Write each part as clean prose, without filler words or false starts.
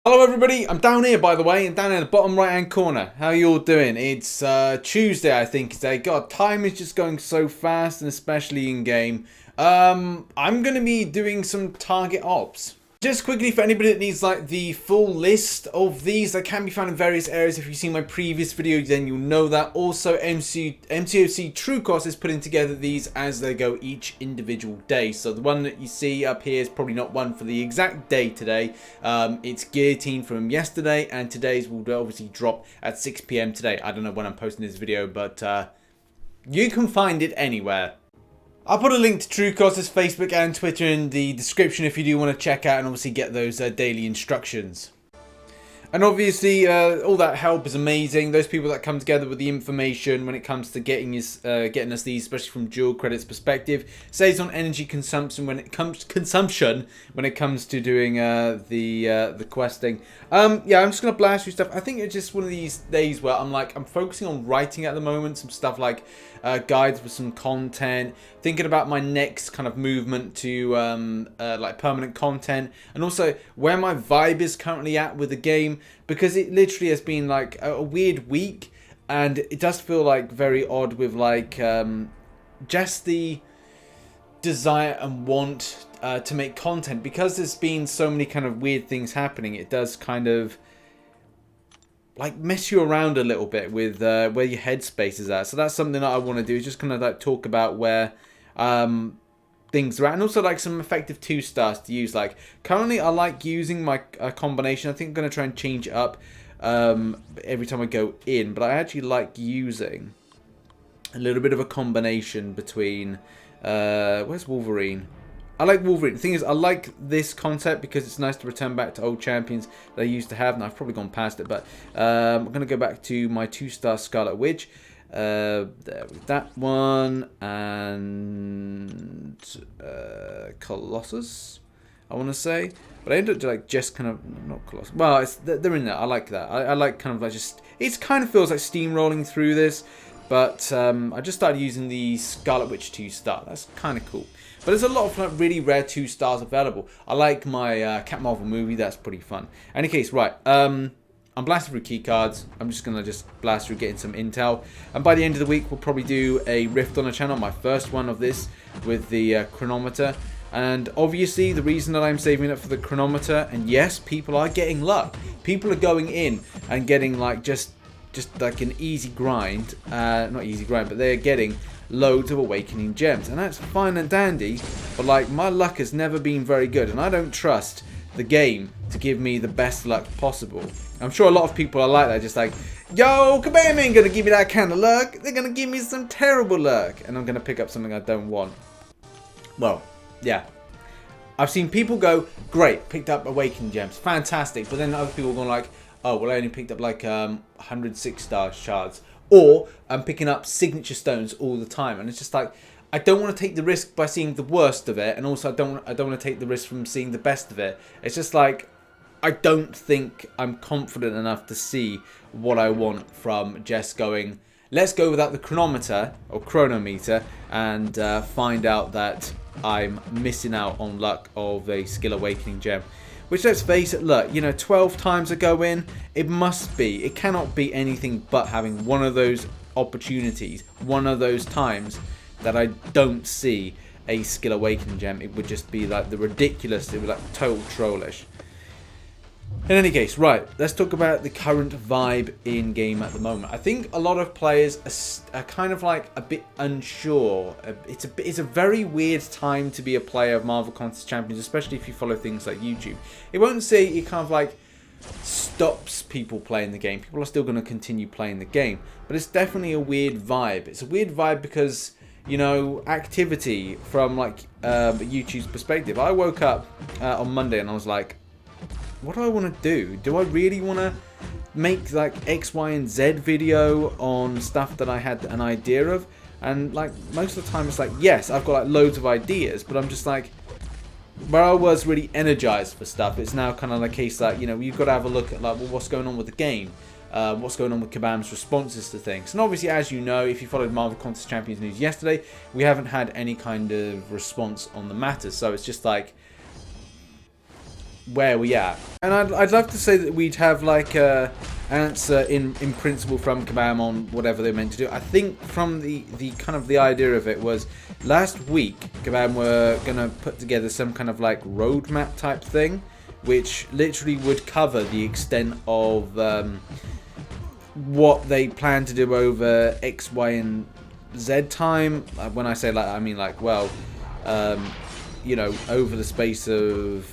Hello everybody, I'm down here by the way, and down in the bottom right hand corner. How you all doing? It's Tuesday I think today. God, time is just going so fast, and especially in game. I'm going to be doing some target ops. Just quickly, for anybody that needs like the full list of these, they can be found in various areas. If you've seen my previous video, then you'll know that. Also, MCOC True Cost is putting together these as they go each individual day. So the one that you see up here is probably not one for the exact day today. It's guillotine from yesterday, and today's will obviously drop at 6 PM today. I don't know when I'm posting this video, but you can find it anywhere. I'll put a link to True Cost's Facebook and Twitter in the description if you do want to check out and obviously get those daily instructions. And obviously, all that help is amazing. Those people that come together with the information when it comes to getting us these, especially from dual credits perspective, saves on energy consumption when it comes to doing the questing. Yeah, I'm just gonna blast through stuff. I think it's just one of these days where I'm focusing on writing at the moment, some stuff like guides with some content, thinking about my next kind of movement to like permanent content, and also where my vibe is currently at with the game. Because it literally has been like a weird week, and it does feel like very odd with like just the desire and want to make content, because there's been so many kind of weird things happening. It does kind of like mess you around a little bit with where your headspace is at. So that's something that I want to do, is just kind of like talk about where things are at, and also like some effective 2-stars to use. Like currently I like using my combination. I think I'm going to try and change it up every time I go in, but I actually like using a little bit of a combination between where's Wolverine? I like Wolverine. The thing is, I like this concept because it's nice to return back to old champions that I used to have, and I've probably gone past it, but I'm going to go back to my 2-star Scarlet Witch. There with that one, and Colossus, I want to say, but I ended up like just kind of not Colossus. Well, they're in there. I like that. I like kind of like just, it kind of feels like steamrolling through this, but I just started using the Scarlet Witch 2-star. That's kind of cool. But there's a lot of like really rare 2-stars available. I like my Cat Marvel movie. That's pretty fun. Any case, right. I'm blasting through keycards. I'm just going to blast through getting some intel. And by the end of the week, we'll probably do a Rift on the channel, my first one of this, with the chronometer. And obviously, the reason that I'm saving it for the chronometer, and yes, people are getting luck. People are going in and getting like just like an easy grind. Not easy grind, but they're getting loads of awakening gems. And that's fine and dandy, but like my luck has never been very good. And I don't trust the game to give me the best luck possible. I'm sure a lot of people are like that, just like, yo, Kabam ain't gonna give me that kind of luck. They're gonna give me some terrible luck, and I'm gonna pick up something I don't want. Well, yeah. I've seen people go, great, picked up awakening gems, fantastic. But then other people going like, oh, well, I only picked up like 106-star shards, or I'm picking up signature stones all the time, and it's just like, I don't want to take the risk by seeing the worst of it, and also I don't want to take the risk from seeing the best of it. It's just like, I don't think I'm confident enough to see what I want from just going, let's go without the chronometer or chronometer, and find out that I'm missing out on luck of a skill awakening gem. Which, let's face it, look, you know, 12 times I go in, it cannot be anything but having one of those opportunities, one of those times that I don't see a skill awakening gem. It would just be like the ridiculous, it would be like total trollish. In any case, right, let's talk about the current vibe in game at the moment. I think a lot of players are kind of like a bit unsure. It's a very weird time to be a player of Marvel Contest Champions, especially if you follow things like YouTube. It won't say it kind of like stops people playing the game. People are still going to continue playing the game, but it's definitely a weird vibe. It's a weird vibe because, you know, activity from like YouTube's perspective. I woke up on Monday and I was like, what do I want to do? Do I really want to make like X, Y, and Z video on stuff that I had an idea of? And like most of the time it's like, yes, I've got like loads of ideas, but I'm just like, where I was really energized for stuff, it's now kind of the case that, you know, you've got to have a look at like, well, what's going on with the game? What's going on with Kabam's responses to things. And obviously, as you know, if you followed Marvel Contest Champions news yesterday, we haven't had any kind of response on the matter. So it's just like, where we are. And I'd love to say that we'd have like a answer in principle from Kabam on whatever they're meant to do. I think from the kind of the idea of it was last week Kabam were gonna put together some kind of like roadmap type thing, which literally would cover the extent of what they plan to do over X, Y, and Z time. When I say like, I mean like, well, you know, over the space of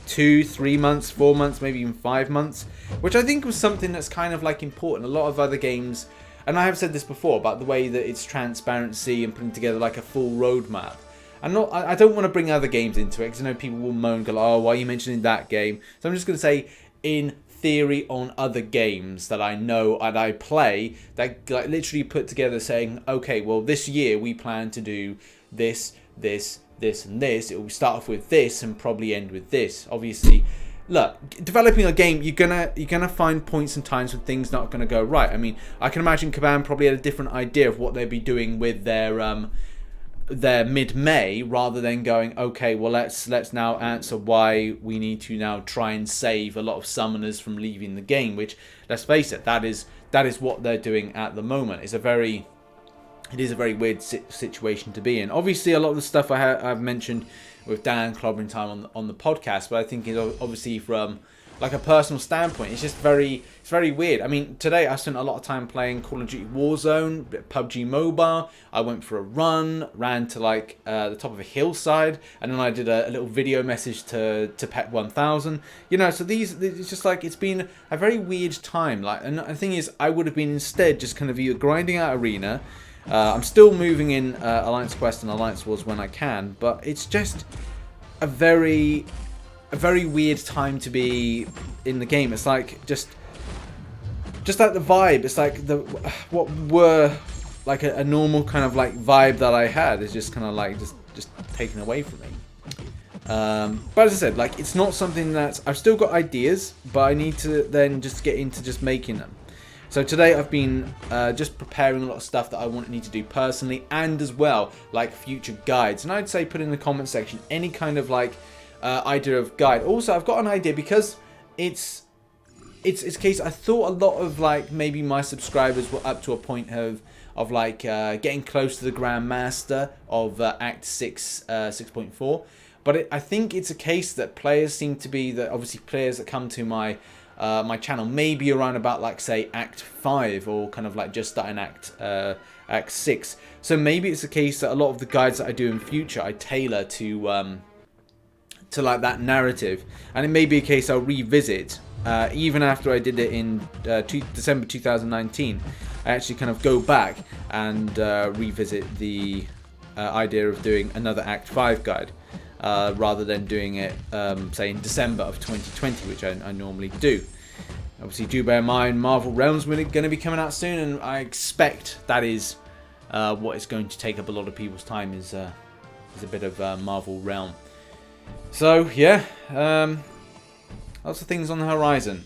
2, 3 months, 4 months, maybe even 5 months, which I think was something that's kind of like important. A lot of other games, and I have said this before about the way that it's transparency and putting together like a full roadmap. I don't want to bring other games into it because I know people will moan, go, oh, why are you mentioning that game? So I'm just going to say, in theory, on other games that I know and I play, that like literally put together saying, okay, well, this year we plan to do this, this, this, and this. It will start off with this and probably end with this. Obviously, look, developing a game, you're gonna find points and times when things not gonna go right. I mean, I can imagine Kabam probably had a different idea of what they'd be doing with their mid-May, rather than going, okay, well, let's now answer why we need to now try and save a lot of summoners from leaving the game. Which, let's face it, that is what they're doing at the moment. It is a very weird situation to be in. Obviously, a lot of the stuff I've mentioned with Dan clobbering time on the podcast, but I think it's obviously from like a personal standpoint, it's very weird. I mean, today I spent a lot of time playing Call of Duty Warzone, PUBG Mobile. I went for a ran to like the top of a hillside, and then I did a little video message to Pet 1000. You know, so it's just like, it's been a very weird time. Like, and the thing is, I would have been instead just kind of either grinding out Arena. I'm still moving in Alliance Quest and Alliance Wars when I can, but it's just a very weird time to be in the game. It's like just like the vibe. It's like what were like a normal kind of like vibe that I had is just kind of like just taken away from me. But as I said, like, it's not something that I've still got ideas, but I need to then just get into just making them. So today I've been just preparing a lot of stuff that I need to do personally, and as well like future guides. And I'd say put in the comment section any kind of like idea of guide. Also, I've got an idea because it's a case. I thought a lot of like maybe my subscribers were up to a point of like getting close to the Grandmaster of Act 6 6.4, but I think it's a case that players seem to be that obviously players that come to my my channel maybe around about like say Act 5 or kind of like just starting Act 6. So maybe it's a case that a lot of the guides that I do in future I tailor to like that narrative, and it may be a case I'll revisit even after I did it in December 2019. I actually kind of go back and revisit the idea of doing another Act 5 guide rather than doing it say in December of 2020, which I normally do. Obviously, do bear in mind Marvel Realms are going to be coming out soon, and I expect that is what is going to take up a lot of people's time is a bit of Marvel Realm. So yeah, lots of things on the horizon.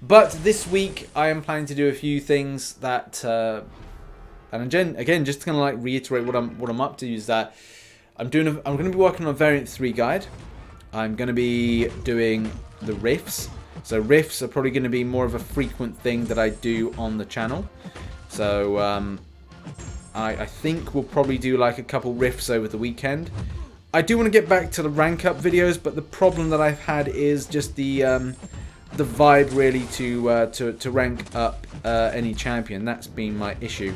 But this week I am planning to do a few things that, and again, just to kind of like reiterate what I'm up to, is that I'm going to be working on a Variant 3 guide. I'm going to be doing the riffs. So riffs are probably going to be more of a frequent thing that I do on the channel. So I think we'll probably do like a couple riffs over the weekend. I do want to get back to the rank up videos, but the problem that I've had is just the vibe really to rank up any champion. That's been my issue.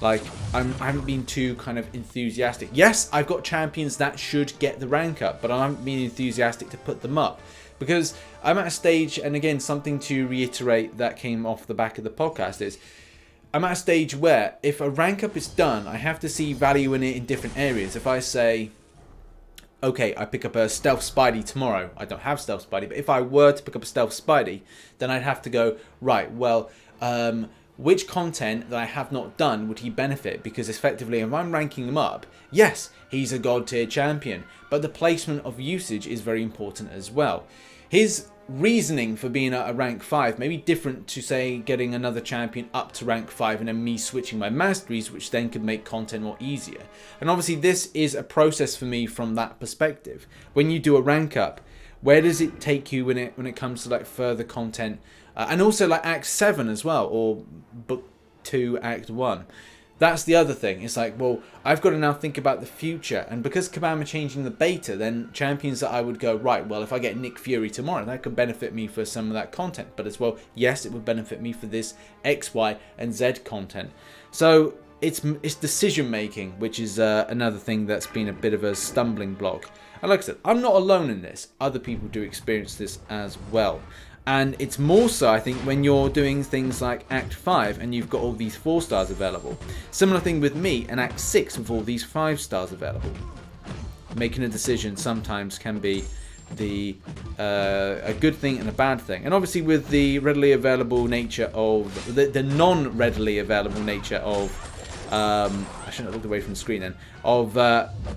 Like, I haven't been too kind of enthusiastic. Yes, I've got champions that should get the rank up, but I haven't been enthusiastic to put them up. Because I'm at a stage, and again, something to reiterate that came off the back of the podcast is, I'm at a stage where if a rank up is done, I have to see value in it in different areas. If I say, okay, I pick up a Stealth Spidey tomorrow. I don't have Stealth Spidey, but if I were to pick up a Stealth Spidey, then I'd have to go, right, well, which content that I have not done would he benefit? Because effectively, if I'm ranking him up, yes, he's a god tier champion, but the placement of usage is very important as well. His reasoning for being at a rank 5 may be different to, say, getting another champion up to rank 5 and then me switching my masteries, which then could make content more easier. And obviously this is a process for me from that perspective. When you do a rank up, where does it take you when it comes to like further content, and also like Act 7 as well, or Book 2 Act 1? That's the other thing. It's like, well, I've got to now think about the future. And because Kabam are changing the beta, then champions that I would go, right, well, if I get Nick Fury tomorrow, that could benefit me for some of that content. But as well, yes, it would benefit me for this X, Y, and Z content. So it's decision making, which is another thing that's been a bit of a stumbling block. And like I said, I'm not alone in this. Other people do experience this as well. And it's more so, I think, when you're doing things like Act 5 and you've got all these 4 stars available. Similar thing with me in Act 6 with all these 5 stars available. Making a decision sometimes can be a good thing and a bad thing. And obviously with the readily available nature of, the non-readily available nature of, I shouldn't have looked away from the screen then, of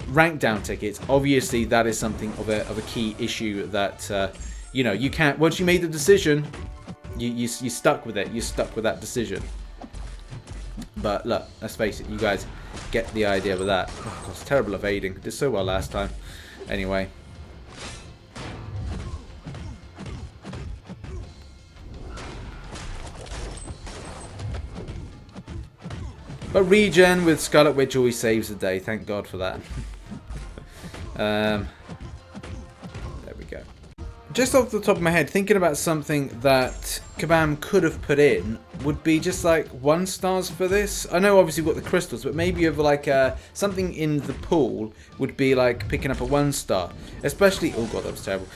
rank down tickets, obviously that is something of a key issue that... you know, you can't, once you made the decision, you stuck with it. You're stuck with that decision. But look, let's face it, you guys get the idea with that. Oh, God, it's terrible evading. Did so well last time. Anyway. But regen with Scarlet Witch always saves the day. Thank God for that. Just off the top of my head, thinking about something that Kabam could have put in would be just like 1 stars for this. I know obviously we've got the crystals, but maybe of like something in the pool would be like picking up a 1 star. Especially, oh God, that was terrible.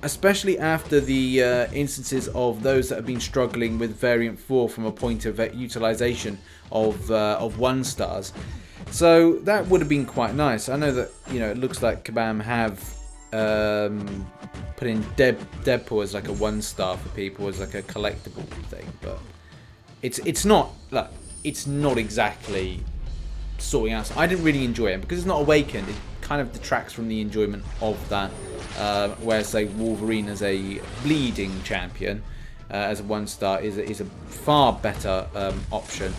Especially after the instances of those that have been struggling with Variant 4 from a point of utilization of 1 stars. So that would have been quite nice. I know that, you know, it looks like Kabam have put in Deadpool as like a 1 star for people as like a collectible thing, but it's not like, it's not exactly sorting out. I didn't really enjoy it because it's not Awakened. It kind of detracts from the enjoyment of that. Whereas say Wolverine as a bleeding champion as a 1 star is a far better option.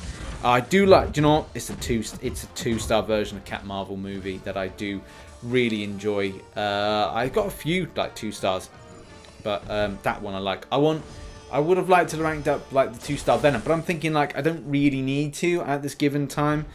I do like, do you know what? It's a 2-star version of Captain Marvel movie that I do really enjoy. I got a few like 2 stars, but that one I like. I would have liked to have ranked up like the 2-star Venom, but I'm thinking like I don't really need to at this given time.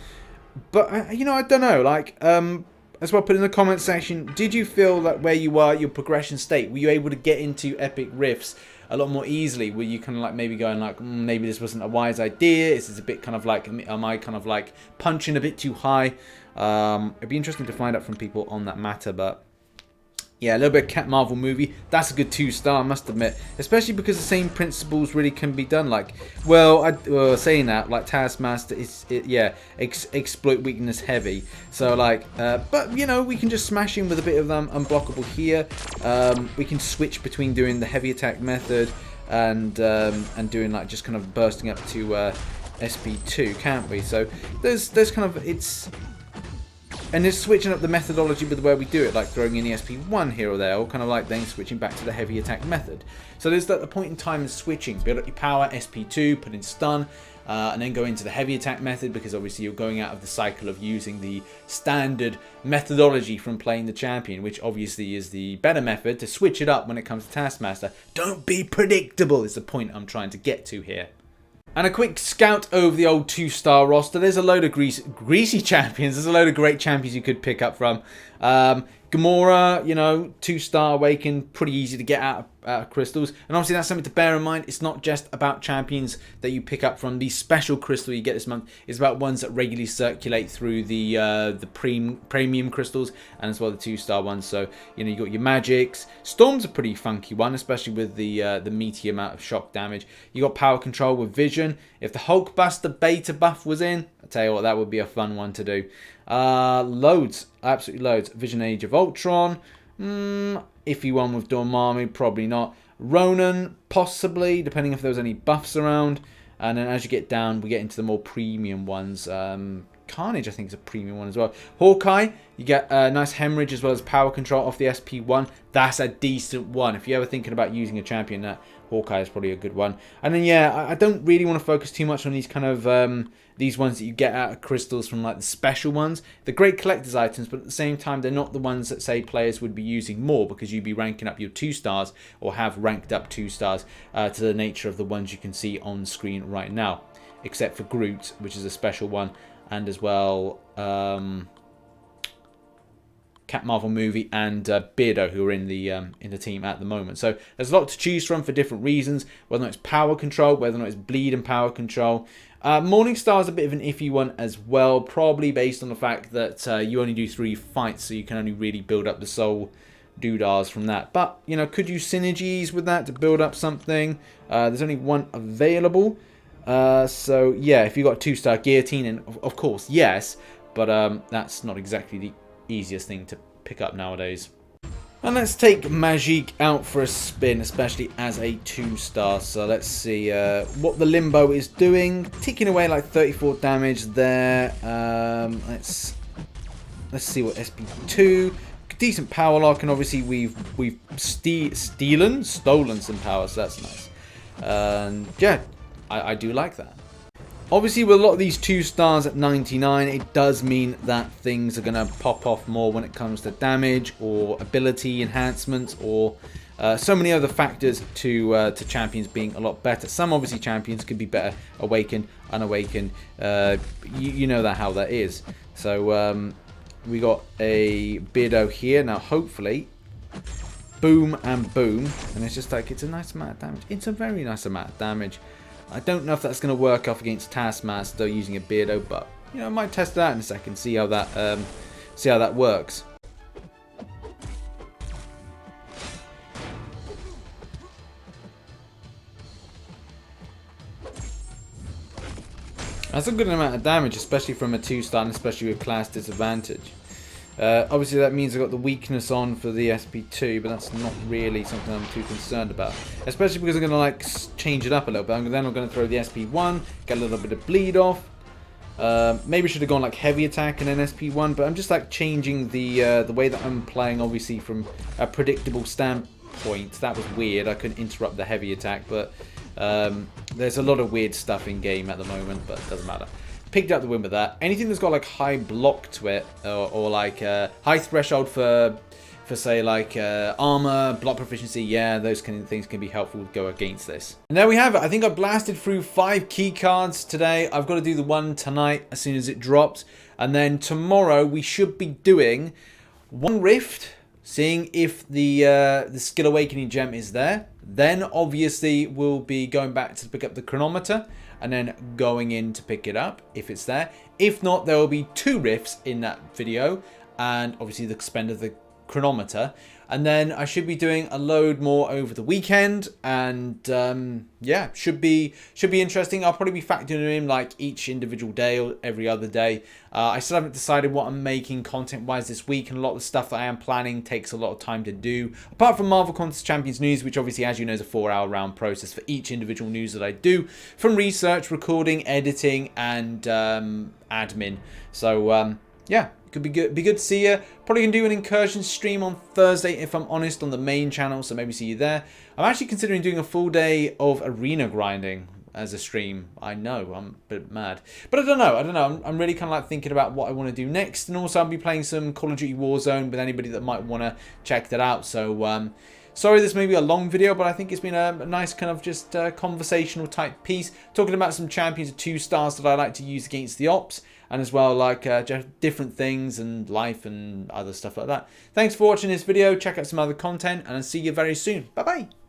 But you know, I don't know. Like as well, put in the comment section. Did you feel that where you are, your progression state, were you able to get into epic rifts a lot more easily? Were you kind of like maybe going like, maybe this wasn't a wise idea? Is this a bit kind of like, am I kind of like punching a bit too high? It'd be interesting to find out from people on that matter, but yeah, a little bit of Cat Marvel movie. That's a good 2-star, I must admit. Especially because the same principles really can be done. Like, well, saying that, like Taskmaster is, exploit weakness heavy. So like, but you know, we can just smash in with a bit of unblockable here. We can switch between doing the heavy attack method and doing like just kind of bursting up to SP2, can't we? So there's kind of and just switching up the methodology with where we do it, like throwing in the SP1 here or there, or kind of like then switching back to the heavy attack method. So there's that point in time of switching, build up your power, SP2, put in stun, and then go into the heavy attack method, because obviously you're going out of the cycle of using the standard methodology from playing the champion, which obviously is the better method to switch it up when it comes to Taskmaster. Don't be predictable is the point I'm trying to get to here. And a quick scout over the old 2-star roster. There's a load of greasy champions. There's a load of great champions you could pick up from. Gamora, you know, 2-star Awakened, pretty easy to get out of crystals. And obviously that's something to bear in mind. It's not just about champions that you pick up from the special crystal you get this month. It's about ones that regularly circulate through the premium crystals, and as well the 2-star ones. So, you know, you got your magics. Storm's a pretty funky one, especially with the meaty amount of shock damage. You got power control with Vision. If the Hulkbuster beta buff was in, I'll tell you what, that would be a fun one to do. Loads, absolutely loads. Vision Age of Ultron, iffy one with Dormammu, probably not. Ronan, possibly, depending if there was any buffs around. And then as you get down, we get into the more premium ones. Carnage, I think, is a premium one as well. Hawkeye, you get a nice hemorrhage as well as power control off the SP1. That's a decent one. If you're ever thinking about using a champion, that Hawkeye is probably a good one. And then, yeah, I don't really want to focus too much on these kind of these ones that you get out of crystals from like the special ones. They're great collector's items, but at the same time, they're not the ones that, say, players would be using more because you'd be ranking up your 2 stars or have ranked up 2 stars to the nature of the ones you can see on screen right now. Except for Groot, which is a special one, and as well Cat Marvel movie and Beardo, who are in the team at the moment. So there's a lot to choose from for different reasons, whether or not it's power control, whether or not it's bleed and power control. Morningstar is a bit of an iffy one as well, probably based on the fact that you only do 3 fights, so you can only really build up the soul doodahs from that. But, you know, could use synergies with that to build up something. There's only 1 available. So, yeah, if you've got a 2-star guillotine, and of course, yes, but that's not exactly the easiest thing to pick up nowadays. And let's take Magic out for a spin, especially as a 2-star. So let's see what the Limbo is doing. Ticking away like 34 damage there. Let's see what SP2. Decent power lock, and obviously we've stolen some power, so that's nice. And yeah, I do like that. Obviously, with a lot of these 2 stars at 99, it does mean that things are going to pop off more when it comes to damage or ability enhancements or so many other factors to champions being a lot better. Some obviously champions could be better awakened, unawakened. You know how that is. So we got a Beardo here. Now, hopefully, boom and boom. And it's just like, it's a nice amount of damage. It's a very nice amount of damage. I don't know if that's going to work off against Taskmaster using a Beardo, but you know, I might test it out in a second, see how that works. That's a good amount of damage, especially from a 2-star, and especially with class disadvantage. Obviously that means I've got the weakness on for the SP2, but that's not really something I'm too concerned about. Especially because I'm going to like change it up a little bit. Then I'm going to throw the SP1, get a little bit of bleed off. Maybe should have gone like heavy attack and then SP1, but I'm just like changing the way that I'm playing, obviously from a predictable standpoint. That was weird. I couldn't interrupt the heavy attack, but there's a lot of weird stuff in game at the moment, but it doesn't matter. Picked up the win with that. Anything that's got like high block to it, or like high threshold for say like armor, block proficiency, yeah, those kind of things can be helpful to go against this. And there we have it. I think I blasted through 5 key cards today. I've got to do the one tonight as soon as it drops, and then tomorrow we should be doing 1 rift, seeing if the skill awakening gem is there. Then obviously we'll be going back to pick up the chronometer, and then going in to pick it up if it's there. If not, there will be 2 rifts in that video, and obviously the spend of the chronometer. And then I should be doing a load more over the weekend, and yeah, should be interesting. I'll probably be factoring in like each individual day or every other day. I still haven't decided what I'm making content-wise this week, and a lot of the stuff that I am planning takes a lot of time to do. Apart from Marvel Contest Champions news, which obviously, as you know, is a 4-hour round process for each individual news that I do, from research, recording, editing, and admin. So yeah. Could be good to see you. Probably going to do an incursion stream on Thursday, if I'm honest, on the main channel, so maybe see you there. I'm actually considering doing a full day of arena grinding as a stream. I know, I'm a bit mad. But I don't know. I'm really kind of like thinking about what I want to do next. And also I'll be playing some Call of Duty Warzone with anybody that might want to check that out. So sorry this may be a long video, but I think it's been a nice kind of just conversational type piece. Talking about some champions of 2 stars that I like to use against the ops. And as well, like different things and life and other stuff like that. Thanks for watching this video. Check out some other content, and I'll see you very soon. Bye-bye.